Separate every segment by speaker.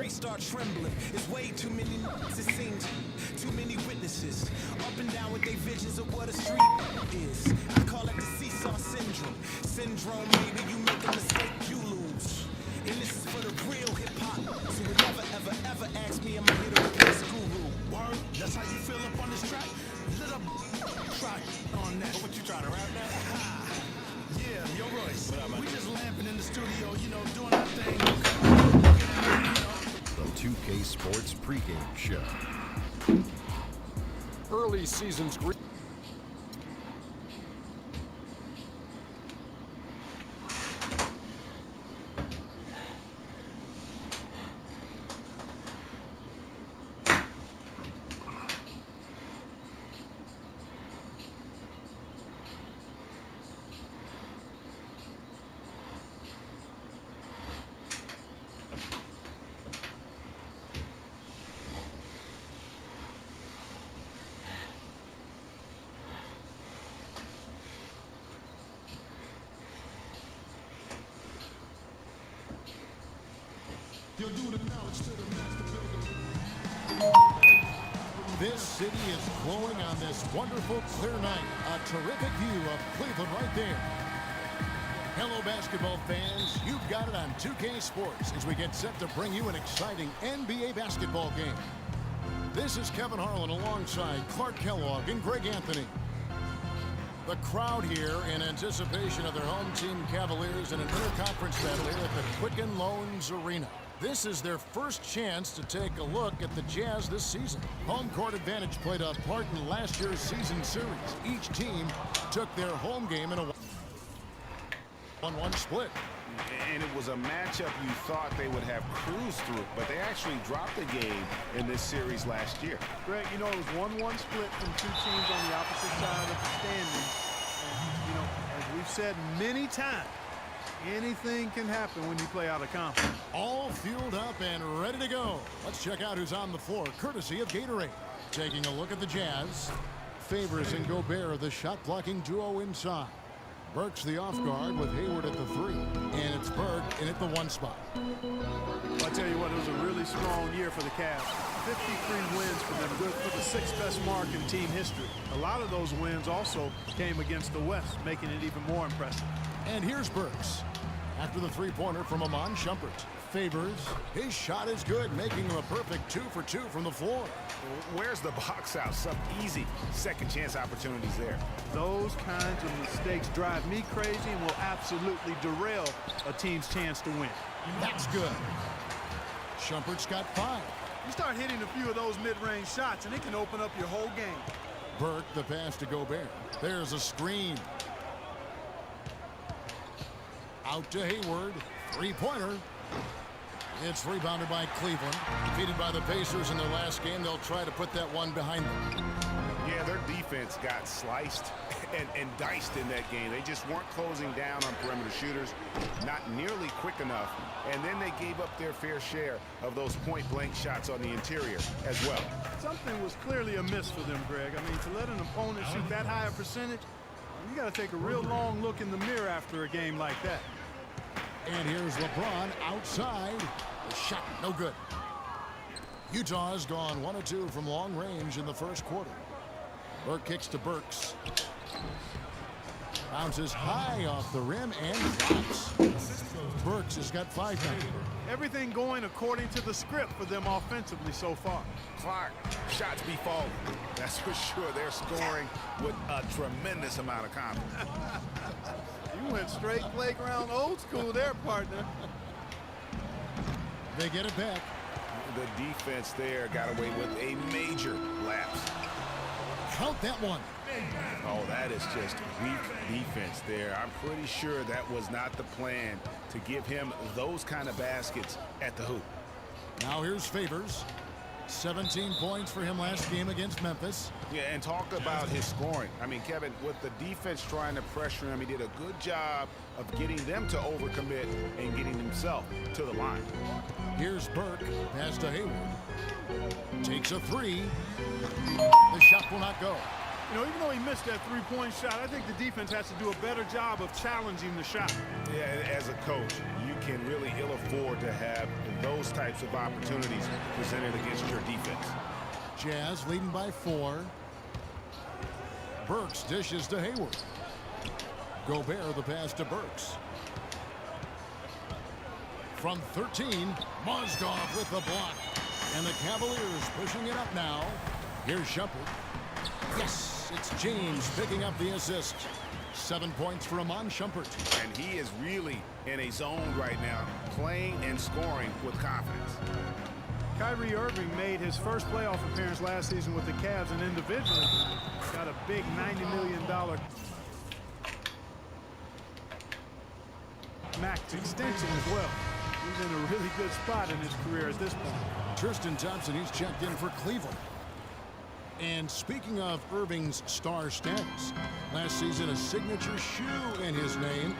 Speaker 1: Start trembling. It's way too many it seems. Too many witnesses. Up and down with their visions of what a street is. I call it the seesaw syndrome. Syndrome, maybe you make a mistake, you lose. And this is for the real hip-hop. So you never, ever, ever ask me, am I here to replace guru? Word, that's how you feel up on this track? Lit up, try on that. What you trying to rap now? Yeah, yo Royce. We just lamping in the studio, you know, doing our thing.
Speaker 2: The 2K Sports pregame show. Early season's great. This city is glowing on this wonderful, clear night. A terrific view of Cleveland right there. Hello, basketball fans. You've got it on 2K Sports as we get set to bring you an exciting NBA basketball game. This is Kevin Harlan alongside Clark Kellogg and Greg Anthony. The crowd here in anticipation of their home team Cavaliers in an interconference battle here at the Quicken Loans Arena. This is their first chance to take a look at the Jazz this season. Home court advantage played a part in last year's season series. Each team took their home game in a 1-1 split.
Speaker 3: And it was a matchup you thought they would have cruised through, but they actually dropped the game in this series last year.
Speaker 4: Greg, you know, it was 1-1 split from two teams on the opposite side of the standings. And, you know, as we've said many times, anything can happen when you play out of conference.
Speaker 2: All fueled up and ready to go. Let's check out who's on the floor, courtesy of Gatorade. Taking a look at the Jazz. Favors and Gobert, the shot-blocking duo inside. Burks the off guard with Hayward at the 3. And it's Burke in at the 1 spot.
Speaker 4: I'll tell you what, it was a really strong year for the Cavs. 53 wins for them, good for the 6th best mark in team history. A lot of those wins also came against the West, making it even more impressive.
Speaker 2: And here's Burks. After the three-pointer from Iman Shumpert. Favors, his shot is good, making him a perfect 2 for 2 from the floor.
Speaker 3: Where's the box out? Some easy second chance opportunities there.
Speaker 4: Those kinds of mistakes drive me crazy and will absolutely derail a team's chance to win.
Speaker 2: That's good. Shumpert's got 5.
Speaker 4: You start hitting a few of those mid-range shots and it can open up your whole game.
Speaker 2: Burke the pass to Gobert. There's a screen. Out to Hayward. Three-pointer. It's rebounded by Cleveland. Defeated by the Pacers in their last game. They'll try to put that one behind them.
Speaker 3: Yeah, their defense got sliced and diced in that game. They just weren't closing down on perimeter shooters, not nearly quick enough. And then they gave up their fair share of those point-blank shots on the interior as well.
Speaker 4: Something was clearly amiss for them, Greg. I mean, to let an opponent shoot that high a percentage, you got to take a real long look in the mirror after a game like that.
Speaker 2: And here's LeBron outside. The shot, no good. Utah's gone 1 of 2 from long range in the first quarter. Burke kicks to Burks. Bounces high off the rim and drops. Burks has got 5 now.
Speaker 4: Everything going according to the script for them offensively so far.
Speaker 3: Clark, shots be falling. That's for sure. They're scoring with a tremendous amount of confidence.
Speaker 4: You went straight playground old school there, partner.
Speaker 2: They get it back.
Speaker 3: The defense there got away with a major lapse.
Speaker 2: Count that one.
Speaker 3: Oh, that is just weak defense there. I'm pretty sure that was not the plan to give him those kind of baskets at the hoop.
Speaker 2: Now here's Favors. 17 points for him last game against Memphis.
Speaker 3: Yeah, and talk about his scoring. I mean, Kevin, with the defense trying to pressure him, he did a good job of getting them to overcommit and getting himself to the line.
Speaker 2: Here's Burke. Pass to Hayward. Takes a three. The shot will not go.
Speaker 4: You know, even though he missed that three-point shot, I think the defense has to do a better job of challenging the shot.
Speaker 3: Yeah, as a coach, you can really ill afford to have those types of opportunities presented against your defense.
Speaker 2: Jazz leading by 4. Burks dishes to Hayward. Gobert the pass to Burks. From 13, Mozgov with the block. And the Cavaliers pushing it up now. Here's Shumpert. Yes, it's James picking up the assist. 7 points for Iman Shumpert.
Speaker 3: And he is really in a zone right now, playing and scoring with confidence.
Speaker 4: Kyrie Irving made his first playoff appearance last season with the Cavs, and individually got a big $90 million max extension as well. He's in a really good spot in his career at this point.
Speaker 2: Tristan Thompson, he's checked in for Cleveland. And speaking of Irving's star status, last season a signature shoe in his name.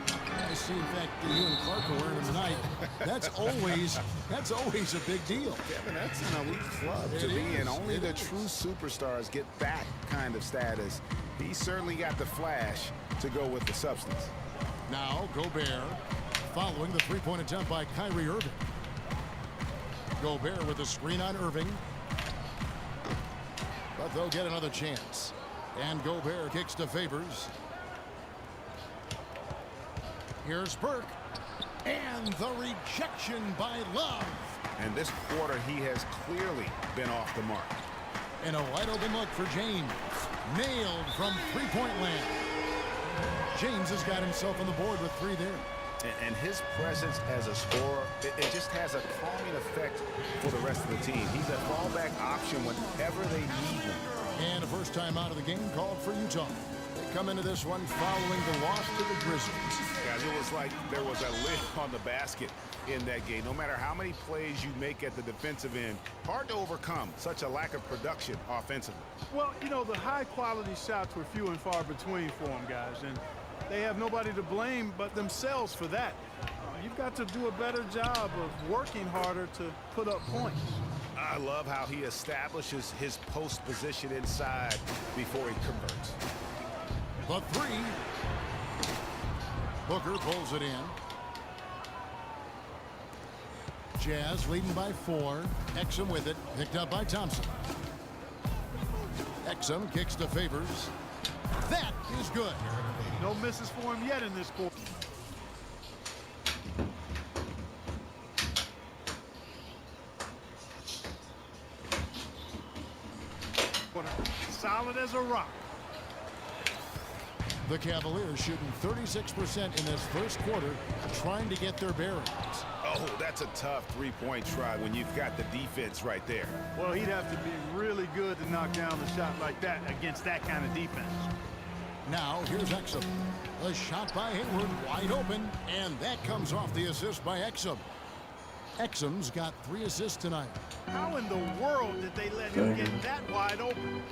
Speaker 2: I see, in fact, that you and Clark are wearing them tonight. That's always a big deal.
Speaker 3: Kevin, that's an elite club to be in. Only the true superstars get that kind of status. He certainly got the flash to go with the substance.
Speaker 2: Now Gobert following the three-point attempt by Kyrie Irving. Gobert with a screen on Irving. But they'll get another chance. And Gobert kicks to Favors. Here's Burke. And the rejection by Love.
Speaker 3: And this quarter, he has clearly been off the mark.
Speaker 2: And a wide open look for James. Nailed from three-point land. James has got himself on the board with 3 there.
Speaker 3: And his presence as a scorer, it just has a calming effect for the rest of the team. He's a fallback option whenever they need him.
Speaker 2: And a first time out of the game called for Utah. They come into this one following the loss to the Grizzlies.
Speaker 3: Guys, it was like there was a lid on the basket in that game. No matter how many plays you make at the defensive end, hard to overcome such a lack of production offensively.
Speaker 4: Well, you know, the high-quality shots were few and far between for them, guys, and they have nobody to blame but themselves for that. You've got to do a better job of working harder to put up points.
Speaker 3: I love how he establishes his post position inside before he converts.
Speaker 2: The 3. Booker pulls it in. Jazz leading by 4. Exum with it. Picked up by Thompson. Exum kicks to Favors. That is good.
Speaker 4: No misses for him yet in this quarter. Solid as a rock.
Speaker 2: The Cavaliers shooting 36% in this first quarter, trying to get their bearings.
Speaker 3: Oh, that's a tough three-point try when you've got the defense right there.
Speaker 4: Well, he'd have to be really good to knock down the shot like that against that kind of defense.
Speaker 2: Now here's Exum. A shot by Hayward, wide open, and that comes off the assist by Exum. Exum's got 3 assists tonight.
Speaker 4: How in the world did they let him get that wide open?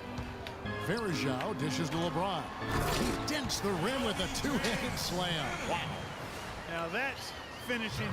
Speaker 2: Varejao dishes to LeBron. He dents the rim with a 2-handed slam. Wow.
Speaker 4: Now that's finishing.